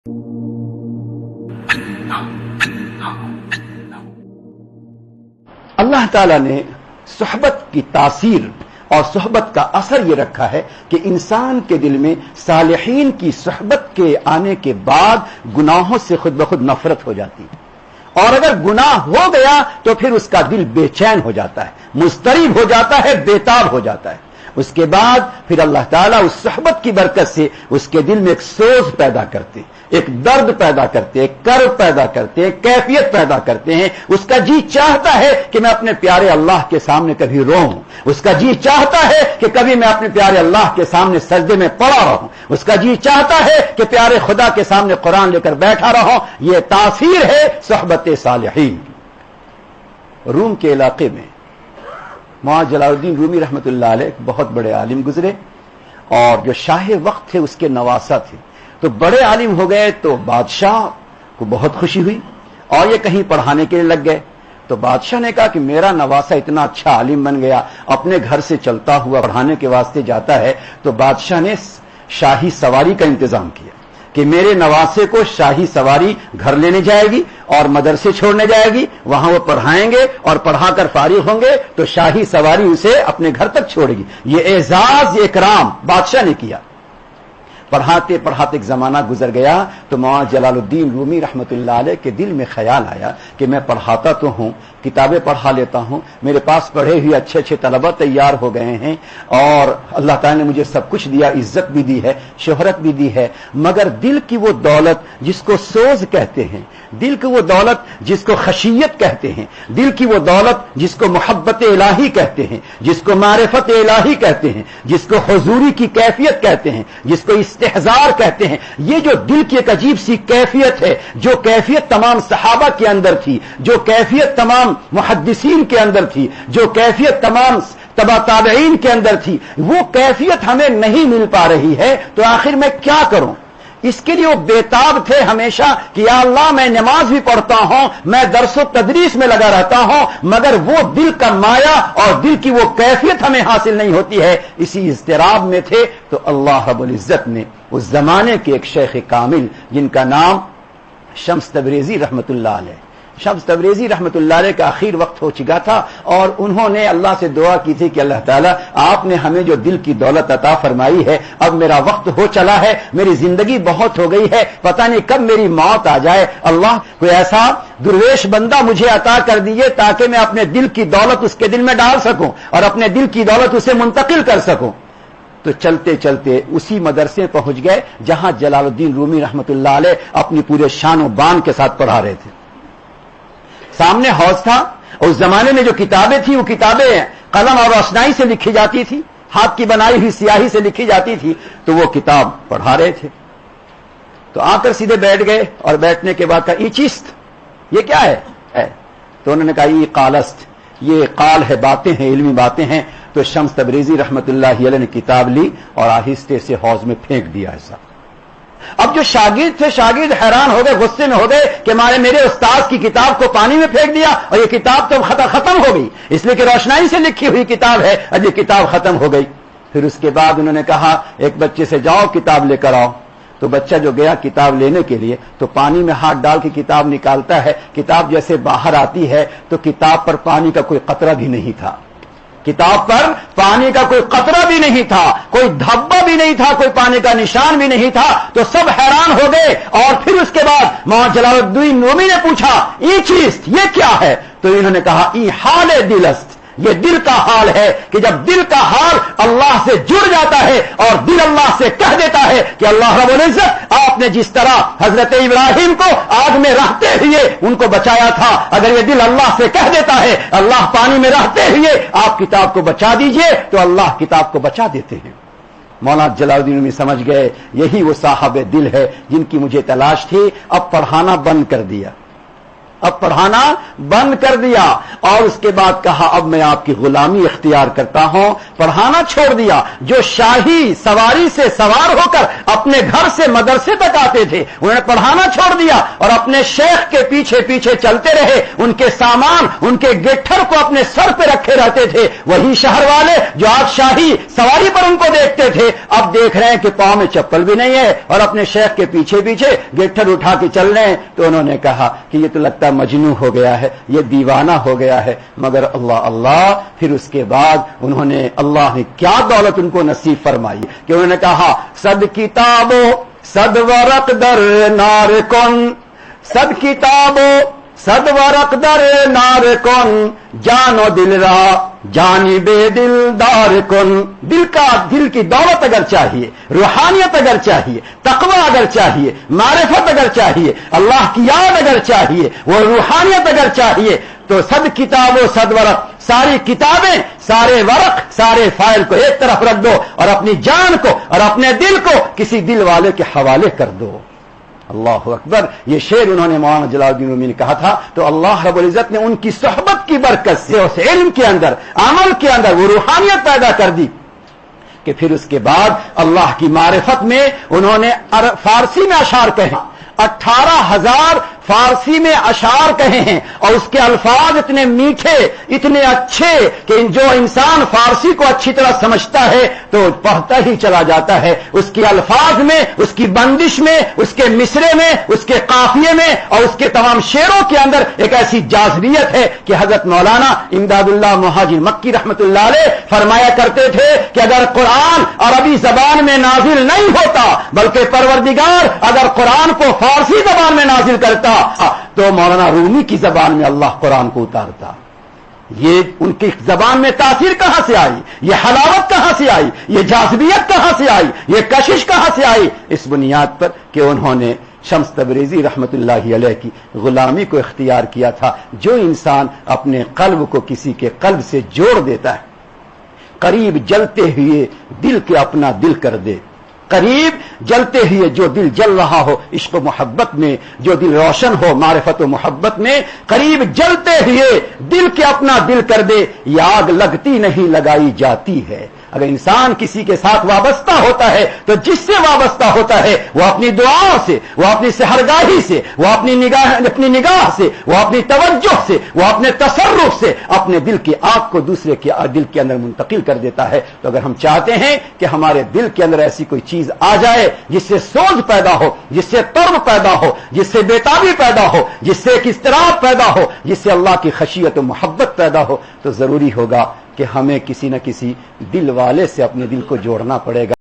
اللہ تعالیٰ نے صحبت کی تاثیر اور صحبت کا اثر یہ رکھا ہے کہ انسان کے دل میں صالحین کی صحبت کے آنے کے بعد گناہوں سے خود بخود نفرت ہو جاتی ہے، اور اگر گناہ ہو گیا تو پھر اس کا دل بے چین ہو جاتا ہے، مضطرب ہو جاتا ہے، بیتاب ہو جاتا ہے۔ اس کے بعد پھر اللہ تعالیٰ اس صحبت کی برکت سے اس کے دل میں ایک سوز پیدا کرتے، ایک درد پیدا کرتے، ایک کرب پیدا کرتے، ایک کیفیت پیدا کرتے ہیں۔ اس کا جی چاہتا ہے کہ میں اپنے پیارے اللہ کے سامنے کبھی روؤں، اس کا جی چاہتا ہے کہ کبھی میں اپنے پیارے اللہ کے سامنے سجدے میں پڑا رہوں، اس کا جی چاہتا ہے کہ پیارے خدا کے سامنے قرآن لے کر بیٹھا رہوں۔ یہ تاثیر ہے صحبت صالحین کی۔ روم کے علاقے میں مولانا جلال الدین رومی رحمۃ اللہ علیہ ایک بہت بڑے عالم گزرے، اور جو شاہ وقت تھے اس کے نواسہ تھے، تو بڑے عالم ہو گئے تو بادشاہ کو بہت خوشی ہوئی اور یہ کہیں پڑھانے کے لیے لگ گئے۔ تو بادشاہ نے کہا کہ میرا نواسہ اتنا اچھا عالم بن گیا، اپنے گھر سے چلتا ہوا پڑھانے کے واسطے جاتا ہے، تو بادشاہ نے شاہی سواری کا انتظام کیا کہ میرے نواسے کو شاہی سواری گھر لینے جائے گی اور مدرسے چھوڑنے جائے گی، وہاں وہ پڑھائیں گے اور پڑھا کر فارغ ہوں گے تو شاہی سواری اسے اپنے گھر تک چھوڑے گی۔ یہ اعزاز، یہ اکرام بادشاہ نے کیا۔ پڑھاتے پڑھاتے ایک زمانہ گزر گیا تو مولانا جلال الدین رومی رحمۃ اللہ علیہ کے دل میں خیال آیا کہ میں پڑھاتا تو ہوں، کتابیں پڑھا لیتا ہوں، میرے پاس پڑھے ہوئے اچھے اچھے طلبہ تیار ہو گئے ہیں، اور اللہ تعالیٰ نے مجھے سب کچھ دیا، عزت بھی دی ہے، شہرت بھی دی ہے، مگر دل کی وہ دولت جس کو سوز کہتے ہیں، دل کی وہ دولت جس کو خشیت کہتے ہیں، دل کی وہ دولت جس کو محبت الہی کہتے ہیں، جس کو معرفت الہی کہتے ہیں، جس کو حضوری کی کیفیت کہتے ہیں، جس کو استحضار کہتے ہیں، یہ جو دل کی ایک عجیب سی کیفیت ہے، جو کیفیت تمام صحابہ کے اندر تھی، جو کیفیت تمام محدثین کے اندر تھی، جو کیفیت تمام تبع تابعین کے اندر تھی، وہ کیفیت ہمیں نہیں مل پا رہی ہے، تو آخر میں کیا کروں؟ اس کے لیے وہ بیتاب تھے ہمیشہ کہ یا اللہ میں نماز بھی پڑھتا ہوں، میں درس و تدریس میں لگا رہتا ہوں، مگر وہ دل کا مایا اور دل کی وہ کیفیت ہمیں حاصل نہیں ہوتی ہے، اسی اضطراب میں تھے۔ تو اللہ رب العزت نے اس زمانے کے ایک شیخ کامل جن کا نام شمس تبریزی رحمۃ اللہ علیہ، شمس تبریزی رحمۃ اللہ علیہ کا آخر وقت ہو چکا تھا، اور انہوں نے اللہ سے دعا کی تھی کہ اللہ تعالیٰ آپ نے ہمیں جو دل کی دولت عطا فرمائی ہے، اب میرا وقت ہو چلا ہے، میری زندگی بہت ہو گئی ہے، پتہ نہیں کب میری موت آ جائے، اللہ کوئی ایسا درویش بندہ مجھے عطا کر دیجیے تاکہ میں اپنے دل کی دولت اس کے دل میں ڈال سکوں اور اپنے دل کی دولت اسے منتقل کر سکوں۔ تو چلتے چلتے اسی مدرسے پہنچ گئے جہاں جلال الدین رومی رحمۃ اللہ علیہ اپنی پورے شان و بان کے ساتھ پڑھا رہے تھے۔ سامنے حوض تھا، اس زمانے میں جو کتابیں تھیں وہ کتابیں قلم اور روشنائی سے لکھی جاتی تھی، ہاتھ کی بنائی ہوئی سیاہی سے لکھی جاتی تھی، تو وہ کتاب پڑھا رہے تھے۔ تو آ کر سیدھے بیٹھ گئے اور بیٹھنے کے بعد کہا ای چیست، یہ کیا ہے؟ تو انہوں نے کہا یہ قالست، یہ قال ہے، باتیں ہیں، علمی باتیں ہیں۔ تو شمس تبریزی رحمۃ اللہ علیہ نے کتاب لی اور آہستہ سے حوض میں پھینک دیا ایسا۔ اب جو شاگرد تھے، شاگرد حیران ہو گئے، غصے میں ہو گئے کہ میرے استاد کی کتاب کو پانی میں پھینک دیا، اور یہ کتاب تو ختم ہو گئی، اس لیے کہ روشنائی سے لکھی ہوئی کتاب ہے، اب یہ کتاب ختم ہو گئی۔ پھر اس کے بعد انہوں نے کہا ایک بچے سے جاؤ کتاب لے کر آؤ۔ تو بچہ جو گیا کتاب لینے کے لیے تو پانی میں ہاتھ ڈال کے کتاب نکالتا ہے، کتاب جیسے باہر آتی ہے تو کتاب پر پانی کا کوئی قطرہ بھی نہیں تھا، کتاب پر پانی کا کوئی قطرہ بھی نہیں تھا، کوئی دھبا بھی نہیں تھا، کوئی پانی کا نشان بھی نہیں تھا۔ تو سب حیران ہو گئے، اور پھر اس کے بعد مولانا جلال الدین رومی نے پوچھا یہ چیز یہ کیا ہے؟ تو انہوں نے کہا ای حال دل است، یہ دل کا حال ہے کہ جب دل کا حال اللہ سے جڑ جاتا ہے اور دل اللہ سے کہہ دیتا ہے کہ اللہ رب العزت آپ نے جس طرح حضرت ابراہیم کو آگ میں رہتے ہوئے ان کو بچایا تھا، اگر یہ دل اللہ سے کہہ دیتا ہے اللہ پانی میں رہتے ہوئے آپ کتاب کو بچا دیجئے، تو اللہ کتاب کو بچا دیتے ہیں۔ مولانا جلال الدین رومی سمجھ گئے یہی وہ صاحب دل ہے جن کی مجھے تلاش تھی، اب پڑھانا بند کر دیا، اب پڑھانا بند کر دیا اور اس کے بعد کہا اب میں آپ کی غلامی اختیار کرتا ہوں، پڑھانا چھوڑ دیا۔ جو شاہی سواری سے سوار ہو کر اپنے گھر سے مدرسے تک آتے تھے انہوں نے پڑھانا چھوڑ دیا اور اپنے شیخ کے پیچھے پیچھے چلتے رہے، ان کے سامان ان کے گٹھر کو اپنے سر پہ رکھے رہتے تھے۔ وہی شہر والے جو آج شاہی سواری پر ان کو دیکھتے تھے اب دیکھ رہے ہیں کہ پاؤں میں چپل بھی نہیں ہے اور اپنے شیخ کے پیچھے پیچھے گٹھر اٹھا کے چل رہے ہیں۔ تو انہوں نے کہا کہ یہ تو لگتا ہے مجنون ہو گیا ہے، یہ دیوانہ ہو گیا ہے، مگر اللہ اللہ۔ پھر اس کے بعد انہوں نے اللہ نے کیا دولت ان کو نصیب فرمائی کہ انہوں نے کہا صد کتابو صد ورق در نار کن، صد کتابو صد ورق در نار کن، جان و دل را جانی بے دلدار کن۔ دل کی دولت اگر چاہیے، روحانیت اگر چاہیے، تقوی اگر چاہیے، معرفت اگر چاہیے، اللہ کی یاد اگر چاہیے، وہ روحانیت اگر چاہیے تو صد کتاب و صد ورق، ساری کتابیں، سارے ورق، سارے فائل کو ایک طرف رکھ دو اور اپنی جان کو اور اپنے دل کو کسی دل والے کے حوالے کر دو۔ اللہ اکبر۔ یہ شعر انہوں نے مولانا جلال الدین رومی نے کہا تھا تو اللہ رب العزت نے ان کی صحبت کی برکت سے اس علم کے اندر، عمل کے اندر وہ روحانیت پیدا کر دی کہ پھر اس کے بعد اللہ کی معرفت میں انہوں نے فارسی میں اشعار کہے، 18,000 فارسی میں اشعار کہے ہیں اور اس کے الفاظ اتنے میٹھے، اتنے اچھے کہ جو انسان فارسی کو اچھی طرح سمجھتا ہے تو پڑھتا ہی چلا جاتا ہے۔ اس کے الفاظ میں، اس کی بندش میں، اس کے مصرے میں، اس کے قافیے میں اور اس کے تمام شعروں کے اندر ایک ایسی جاذبیت ہے کہ حضرت مولانا امداد اللہ مہاجر مکی رحمت اللہ علیہ فرمایا کرتے تھے کہ اگر قرآن عربی زبان میں نازل نہیں ہوتا بلکہ پروردگار اگر قرآن کو فارسی زبان میں نازل کرتا تو مولانا رومی کی زبان میں اللہ قرآن کو اتارتا۔ یہ ان کی زبان میں تاثیر کہاں سے آئی، یہ حلاوت کہاں سے آئی، یہ جاذبیت کہاں سے آئی، یہ کشش کہاں سے آئی؟ اس بنیاد پر کہ انہوں نے شمس تبریزی رحمت اللہ علیہ کی غلامی کو اختیار کیا تھا۔ جو انسان اپنے قلب کو کسی کے قلب سے جوڑ دیتا ہے، قریب جلتے ہوئے دل کے اپنا دل کر دے، قریب جلتے ہوئے جو دل جل رہا ہو عشق و محبت میں، جو دل روشن ہو معرفت و محبت میں، قریب جلتے ہوئے دل کے اپنا دل کر دے، یہ آگ لگتی نہیں لگائی جاتی ہے۔ اگر انسان کسی کے ساتھ وابستہ ہوتا ہے تو جس سے وابستہ ہوتا ہے وہ اپنی دعاؤں سے، وہ اپنی سحرگاہی سے، وہ اپنی نگاہ سے، وہ اپنی توجہ سے، وہ اپنے تصرف سے اپنے دل کی آگ کو دوسرے کے دل کے اندر منتقل کر دیتا ہے۔ تو اگر ہم چاہتے ہیں کہ ہمارے دل کے اندر ایسی کوئی چیز آ جائے جس سے سوز پیدا ہو، جس سے طرب پیدا ہو، جس سے بیتابی پیدا ہو، جس سے ایک اضطراب پیدا ہو، جس سے اللہ کی خشیت و محبت پیدا ہو، تو ضروری ہوگا کہ ہمیں کسی نہ کسی دل والے سے اپنے دل کو جوڑنا پڑے گا۔